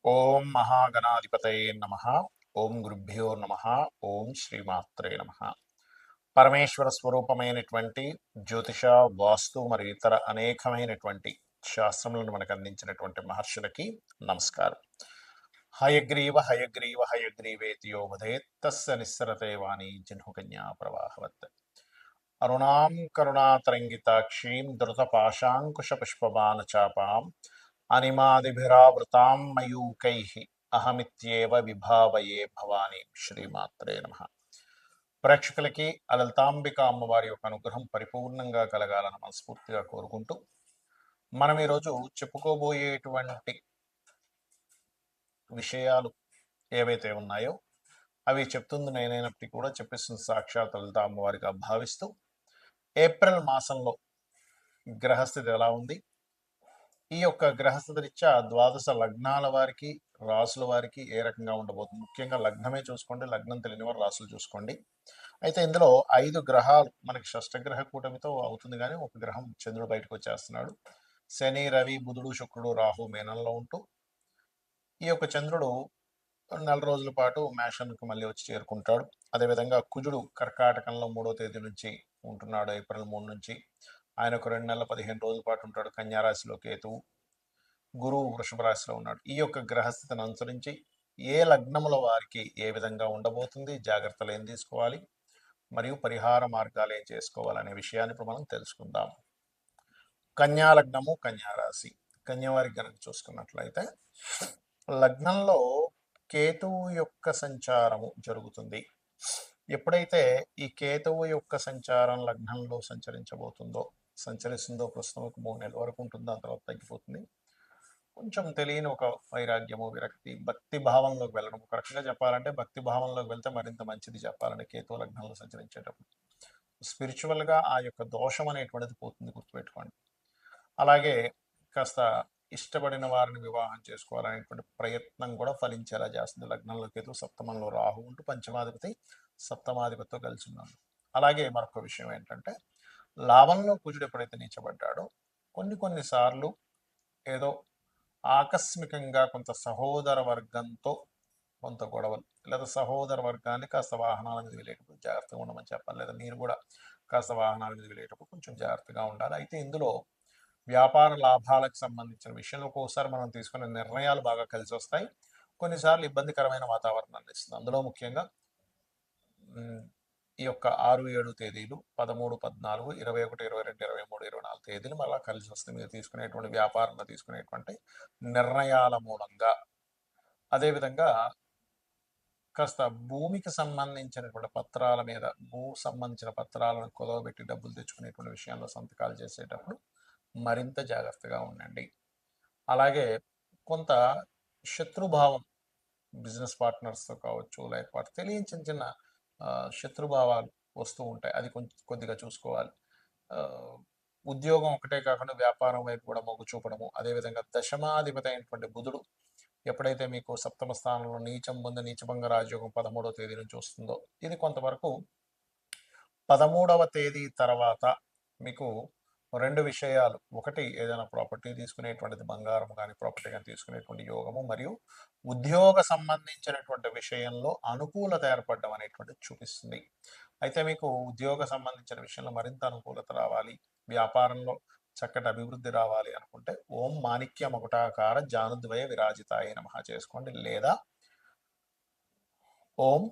ఓం మహాగణాధిపతయే నమ. ఓం గురుభ్యో నమ. ఓం శ్రీమాత్రే నమ. పరమేశ్వర స్వరూపమైనటువంటి జ్యోతిష, వాస్తు మరియు ఇతర అనేకమైనటువంటి శాస్త్రములను మనకు అందించినటువంటి మహర్షులకి నమస్కారం. హయగ్రీవ హయగ్రీవ హయగ్రీవేతియో వదేత్తస్య నిస్సరతే వాణి జహ్నుకన్యా ప్రవాహవత్. అరుణాం కరుణాతరంగితాక్షీం ధృతపాశాంకుశపుష్పబాణచాపాం అనిమాదిభిరావృతాం మయూకైః అహమిత్యేవ విభావయే భవానీ. శ్రీమాత్రే నమ. ప్రేక్షకులకి అలలితాంబిక అమ్మవారి యొక్క అనుగ్రహం పరిపూర్ణంగా కలగాలని మనస్ఫూర్తిగా కోరుకుంటూ మనం ఈరోజు చెప్పుకోబోయేటువంటి విషయాలు ఏవైతే ఉన్నాయో అవి చెప్తుంది నేనైనప్పటికీ కూడా చెప్పిస్తుంది సాక్షాత్ లలిత అమ్మవారిగా భావిస్తూ ఏప్రిల్ మాసంలో గ్రహస్థితి ఎలా ఉంది, ఈ యొక్క గ్రహస్థితి రీత్యా ద్వాదశ లగ్నాల వారికి, రాసుల వారికి ఏ రకంగా ఉండబోతుంది. ముఖ్యంగా లగ్నమే చూసుకోండి, లగ్నం తెలియని వారు రాసులు చూసుకోండి. అయితే ఇందులో 5 గ్రహాలు మనకి షష్టగ్రహ కూటమితో అవుతుంది, కానీ ఒక గ్రహం చంద్రుడు బయటకు వచ్చేస్తున్నాడు. శని, రవి, బుధుడు, శుక్రుడు, రాహు మేనంలో ఉంటూ ఈ యొక్క చంద్రుడు 4 రోజుల పాటు మేషన్కు మళ్ళీ వచ్చి చేరుకుంటాడు. అదేవిధంగా కుజుడు కర్కాటకంలో 3వ తేదీ నుంచి ఉంటున్నాడు, ఏప్రిల్ 3 నుంచి. ఆయన ఒక 2 నెలల 15 రోజుల పాటు ఉంటాడు. కన్యారాశిలో కేతువు, గురువు వృషభ రాశిలో ఉన్నాడు. ఈ యొక్క గ్రహస్థితిని అనుసరించి ఏ లగ్నముల వారికి ఏ విధంగా ఉండబోతుంది, జాగ్రత్తలు ఏం తీసుకోవాలి, మరియు పరిహార మార్గాలు ఏం చేసుకోవాలనే విషయాన్ని ఇప్పుడు మనం తెలుసుకుందాం. కన్యా లగ్నము, కన్యారాశి. కన్యవారికి కనుక చూసుకున్నట్లయితే లగ్నంలో కేతువు యొక్క సంచారము జరుగుతుంది. ఎప్పుడైతే ఈ కేతువు యొక్క సంచారం లగ్నంలో సంచరిస్తుందో ప్రస్తుతం ఒక 3 నెలల వరకు ఉంటుంది, దాని తర్వాత తగ్గిపోతుంది. కొంచెం తెలియని ఒక వైరాగ్యము, విరక్తి, భక్తి భావంలోకి వెళ్ళడం. ఒక రకంగా చెప్పాలంటే భక్తి భావంలోకి వెళ్తే మరింత మంచిది చెప్పాలంటే కేతు లగ్నంలో సంచరించేటప్పుడు. స్పిరిచువల్గా ఆ యొక్క దోషం అనేటువంటిది పోతుంది, గుర్తుపెట్టుకోండి. అలాగే కాస్త ఇష్టపడిన వారిని వివాహం చేసుకోవాలనేటువంటి ప్రయత్నం కూడా ఫలించేలా చేస్తుంది. లగ్నంలో కేతు, సప్తమంలో రాహు ఉంటూ పంచమాధిపతి సప్తమాధిపతితో కలిసి ఉన్నాడు. అలాగే మరొక విషయం ఏంటంటే లాభంలో కుజుడు ఎప్పుడైతే నీచబడ్డాడో కొన్నిసార్లు ఏదో ఆకస్మికంగా కొంత సహోదర వర్గంతో కొంత గొడవలు, లేదా సహోదర వర్గాన్ని కాస్త వాహనాల మీద వెళ్ళేటప్పుడు జాగ్రత్తగా ఉండమని చెప్పాలి. లేదా మీరు కూడా కాస్త వాహనాల మీద వెళ్ళేటప్పుడు కొంచెం జాగ్రత్తగా ఉండాలి. అయితే ఇందులో వ్యాపార లాభాలకు సంబంధించిన విషయంలో ఒక్కోసారి మనం తీసుకునే నిర్ణయాలు బాగా కలిసి వస్తాయి, కొన్నిసార్లు ఇబ్బందికరమైన వాతావరణాన్ని ఇస్తుంది. అందులో ముఖ్యంగా ఈ యొక్క 6, 7 తేదీలు, 13, 14, 21, 22, 23, 24 తేదీలు మళ్ళీ కలిసి వస్తుంది మీరు తీసుకునేటువంటి వ్యాపారంలో తీసుకునేటువంటి నిర్ణయాల మూలంగా. అదేవిధంగా కాస్త భూమికి సంబంధించినటువంటి పత్రాల మీద, సంబంధించిన పత్రాలను కుదవబెట్టి డబ్బులు తెచ్చుకునేటువంటి విషయాల్లో సంతకాలు చేసేటప్పుడు మరింత జాగ్రత్తగా ఉండండి. అలాగే కొంత శత్రుభావం బిజినెస్ పార్ట్నర్స్తో కావచ్చు, లేకపోతే తెలియని చిన్న చిన్న శత్రుభావాలు వస్తూ ఉంటాయి, అది కొద్దిగా చూసుకోవాలి. ఉద్యోగం ఒకటే కాకుండా వ్యాపారం వైపు కూడా మొగ్గు చూపడము. అదేవిధంగా దశమాధిపతి అయినటువంటి బుధుడు ఎప్పుడైతే మీకు సప్తమ స్థానంలో నీచభంగ రాజయోగం 13వ తేదీ నుంచి వస్తుందో, ఇది కొంతవరకు 13వ తేదీ తర్వాత మీకు 2 విషయాలు. ఒకటి, ఏదైనా ప్రాపర్టీ తీసుకునేటువంటిది, బంగారం కానీ ప్రాపర్టీ కానీ తీసుకునేటువంటి యోగము, మరియు ఉద్యోగ సంబంధించినటువంటి విషయంలో అనుకూలత ఏర్పడడం అనేటువంటిది చూపిస్తుంది. అయితే మీకు ఉద్యోగ సంబంధించిన విషయంలో మరింత అనుకూలత రావాలి, వ్యాపారంలో చక్కటి అభివృద్ధి రావాలి అనుకుంటే ఓం మాణిక్య మకుటాకార జానుద్వయ విరాజితాయ నమః చేసుకోండి, లేదా ఓం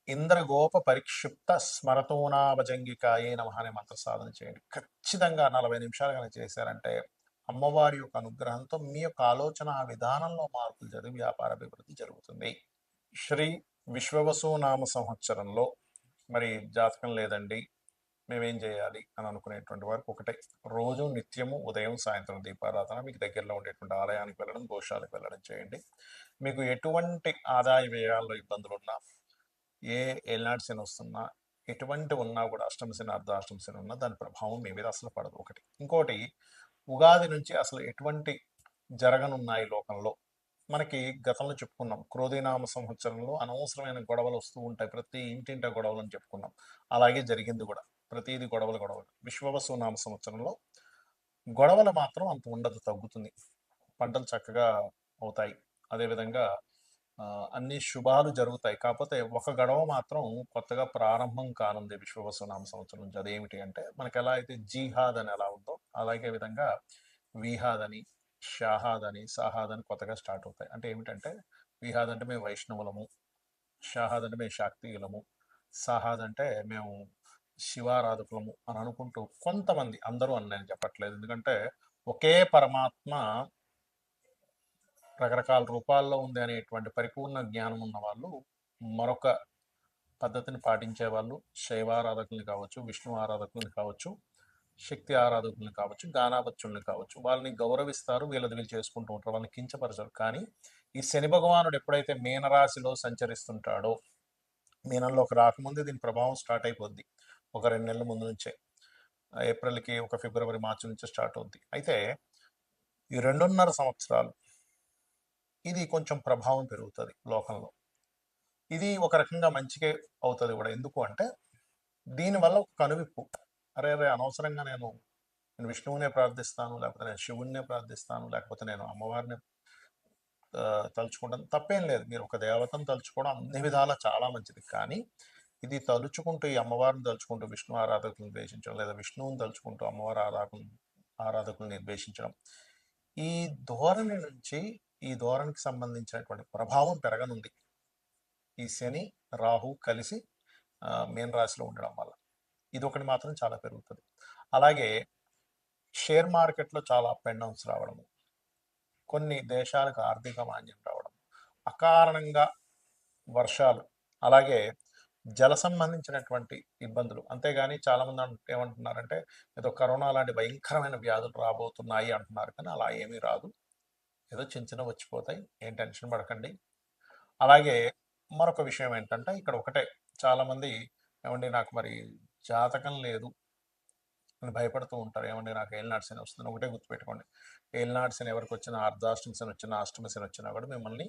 ఇంద్రగోప పరిక్షిప్త స్మరతోనాభజంగికాయే నమః అనే మంత్ర సాధన చేయండి. ఖచ్చితంగా 40 నిమిషాలు కనుక చేశారంటే అమ్మవారి యొక్క అనుగ్రహంతో మీ యొక్క ఆలోచన విధానంలో మార్పులు జరిగి వ్యాపార అభివృద్ధి జరుగుతుంది. శ్రీ విశ్వవసు నామ సంవత్సరంలో మరి జాతకం లేదండి, మేమేం చేయాలి అని అనుకునేటువంటి వారికి ఒకటే, రోజు నిత్యము ఉదయం సాయంత్రం దీపారాధన, మీకు దగ్గరలో ఉండేటువంటి ఆలయానికి వెళ్ళడం, గోశాలకు వెళ్ళడం చేయండి. మీకు ఎటువంటి ఆదాయ వ్యయాల్లో ఇబ్బందులు ఉన్నా, ఏ ఏలినాటి శని వస్తున్నా, ఎటువంటి ఉన్నా కూడా, అష్టమ శని, అర్ధాష్టమ శని ఉన్నా దాని ప్రభావం మీ మీద అసలు పడదు. ఒకటి. ఇంకోటి, ఉగాది నుంచి అసలు ఎటువంటి జరగనున్నాయి లోకంలో మనకి గతంలో చెప్పుకున్నాం. క్రోధీనామ సంవత్సరంలో అనవసరమైన గొడవలు వస్తూ ఉంటాయి, ప్రతి ఇంటింట గొడవలు అని చెప్పుకున్నాం. అలాగే జరిగింది కూడా, ప్రతిదీ గొడవలు. విశ్వవసు నామ సంవత్సరంలో గొడవలు మాత్రం అంత ఉండదు, తగ్గుతుంది, పంటలు చక్కగా అవుతాయి. అదేవిధంగా అన్ని శుభాలు జరుగుతాయి. కాపోతే ఒక గొడవ మాత్రం కొత్తగా ప్రారంభం కానుంది విశ్వవసునామ సంవత్సరం నుంచి. అదేమిటి అంటే మనకెలా అయితే జీహాద్ అని ఎలా ఉందో అలాగే విధంగా విహాద్ అని, షాహాద్ అని, సాహాద్ అని కొత్తగా స్టార్ట్ అవుతాయి. అంటే ఏమిటంటే విహాద్ అంటే మేము వైష్ణవులము, షాహాద్ అంటే మేము శాక్తీయులము, సాహాద్ అంటే మేము శివారాధకులము అని అనుకుంటూ కొంతమంది, అందరూ అని నేను చెప్పట్లేదు. ఎందుకంటే ఒకే పరమాత్మ రకరకాల రూపాల్లో ఉంది అనేటువంటి పరిపూర్ణ జ్ఞానం ఉన్న వాళ్ళు మరొక పద్ధతిని పాటించే వాళ్ళు శైవారాధకుల్ని కావచ్చు, విష్ణు ఆరాధకుల్ని కావచ్చు, శక్తి ఆరాధకుల్ని కావచ్చు, గానాపత్యుల్ని కావచ్చు. వాళ్ళని గౌరవిస్తారు, వీళ్ళది వీళ్ళు చేసుకుంటూ ఉంటారు, వాళ్ళని కించపరచరు. కానీ ఈ శని భగవానుడు ఎప్పుడైతే మీనరాశిలో సంచరిస్తుంటాడో, మీనంలోకి రాకముందే దీని ప్రభావం స్టార్ట్ అయిపోద్ది. ఒక 2 నెలల ముందు నుంచే, ఏప్రిల్కి ఒక ఫిబ్రవరి మార్చి నుంచి స్టార్ట్ అవుద్ది. అయితే ఈ 2.5 సంవత్సరాలు ఇది కొంచెం ప్రభావం పెరుగుతుంది లోకంలో. ఇది ఒక రకంగా మంచికే అవుతుంది కూడా. ఎందుకు అంటే దీనివల్ల ఒక కనువిప్పు. అరే అరే అనవసరంగా నేను విష్ణువునే ప్రార్థిస్తాను, లేకపోతే నేను శివుణ్ణే ప్రార్థిస్తాను, లేకపోతే నేను అమ్మవారిని తలుచుకుంటాను. తప్పేం లేదు, మీరు ఒక దేవతను తలుచుకోవడం అన్ని విధాలా చాలా మంచిది. కానీ ఇది తలుచుకుంటూ, ఈ అమ్మవారిని తలుచుకుంటూ విష్ణు ఆరాధకులను ద్వేషించడం, లేదా విష్ణువుని తలుచుకుంటూ అమ్మవారి ఆరాధకులను ద్వేషించడం, ఈ ధోరణి నుంచి ఈ ధోరణికి సంబంధించినటువంటి ప్రభావం పెరగనుంది ఈ శని రాహు కలిసి మీన రాశిలో ఉండడం వల్ల. ఇది ఒకటి మాత్రం చాలా పెరుగుతుంది. అలాగే షేర్ మార్కెట్లో చాలా అప్ అండ్ డౌన్స్ రావడము, కొన్ని దేశాలకు ఆర్థిక మాంద్యం రావడం, అకారణంగా వర్షాలు, అలాగే జల సంబంధించినటువంటి ఇబ్బందులు. అంతేగాని చాలామంది ఏమంటున్నారంటే ఏదో కరోనా లాంటి భయంకరమైన వ్యాధులు రాబోతున్నాయి అంటున్నారు. కానీ అలా ఏమీ రాదు, ఏదో చిన్న చిన్న వచ్చిపోతాయి, ఏం టెన్షన్ పడకండి. అలాగే మరొక విషయం ఏంటంటే ఇక్కడ ఒకటే, చాలామంది ఏమండి నాకు మరి జాతకం లేదు అని భయపడుతూ ఉంటారు. ఏమండి నాకు ఏలినాటి శని వస్తుంది. ఒకటే గుర్తుపెట్టుకోండి, ఏలినాటి శని ఎవరికి వచ్చినా, అర్ధాష్టమి శని వచ్చినా, అష్టమి శని వచ్చినా కూడా మిమ్మల్ని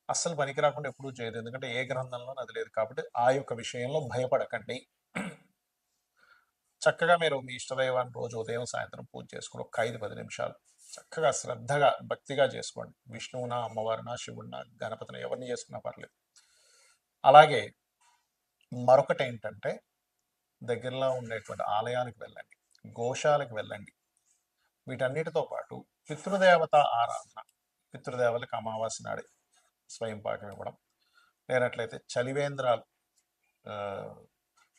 అస్సలు పనికి రాకుండా ఎప్పుడూ చేయదు. ఎందుకంటే ఏ గ్రంథంలో అది లేదు. కాబట్టి ఆ యొక్క విషయంలో భయపడకండి. చక్కగా మీరు మీ ఇష్టదైవాన్ని రోజు ఉదయం సాయంత్రం పూజ చేసుకుని ఒక 5-10 నిమిషాలు చక్కగా శ్రద్ధగా భక్తిగా చేసుకోండి. విష్ణువునా, అమ్మవారినా, శివుడినా, గణపతిని ఎవరిని చేసుకున్నా పర్లేదు. అలాగే మరొకటి ఏంటంటే దగ్గరలో ఉండేటువంటి ఆలయాలకు వెళ్ళండి, గోశాలకు వెళ్ళండి. వీటన్నిటితో పాటు పితృదేవత ఆరాధన, పితృదేవతలకు అమావాస్య నాడే స్వయం పాకం ఇవ్వడం, లేనట్లయితే చలివేంద్రాలు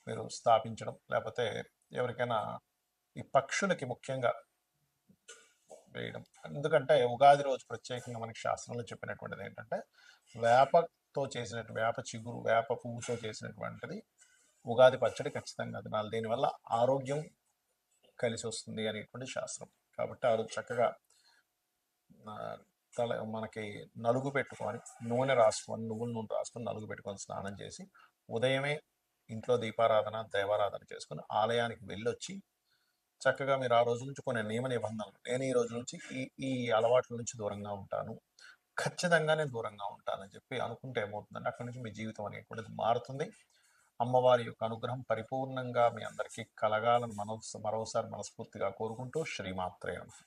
మీరు స్థాపించడం, లేకపోతే ఎవరికైనా ఈ పక్షులకి ముఖ్యంగా వేయడం. ఎందుకంటే ఉగాది రోజు ప్రత్యేకంగా మనకి శాస్త్రంలో చెప్పినటువంటిది ఏంటంటే వేపతో చేసినట్టు, వేప చిగురు, వేప పువ్వుతో చేసినటువంటిది ఉగాది పచ్చడి ఖచ్చితంగా తినాలి. దీనివల్ల ఆరోగ్యం కలిసి వస్తుంది అనేటువంటి శాస్త్రం. కాబట్టి ఆ రోజు చక్కగా మనకి నలుగు పెట్టుకొని, నూనె రాసుకొని, నువ్వుల నూనె రాసుకొని నలుగు పెట్టుకొని స్నానం చేసి ఉదయమే ఇంట్లో దీపారాధన, దేవారాధన చేసుకుని ఆలయానికి వెళ్ళొచ్చి చక్కగా మీరు ఆ రోజు నుంచి కొన్ని నియమ నిబంధనలు, నేను ఈ రోజు నుంచి ఈ అలవాట్ల నుంచి దూరంగా ఉంటాను, ఖచ్చితంగా నేను దూరంగా ఉంటానని చెప్పి అనుకుంటే ఏమవుతుందంటే అక్కడి నుంచి మీ జీవితం అనేటువంటిది మారుతుంది. అమ్మవారి యొక్క అనుగ్రహం పరిపూర్ణంగా మీ అందరికీ కలగాలని మరోసారి మనస్ఫూర్తిగా కోరుకుంటూ శ్రీమాత్రే నమః.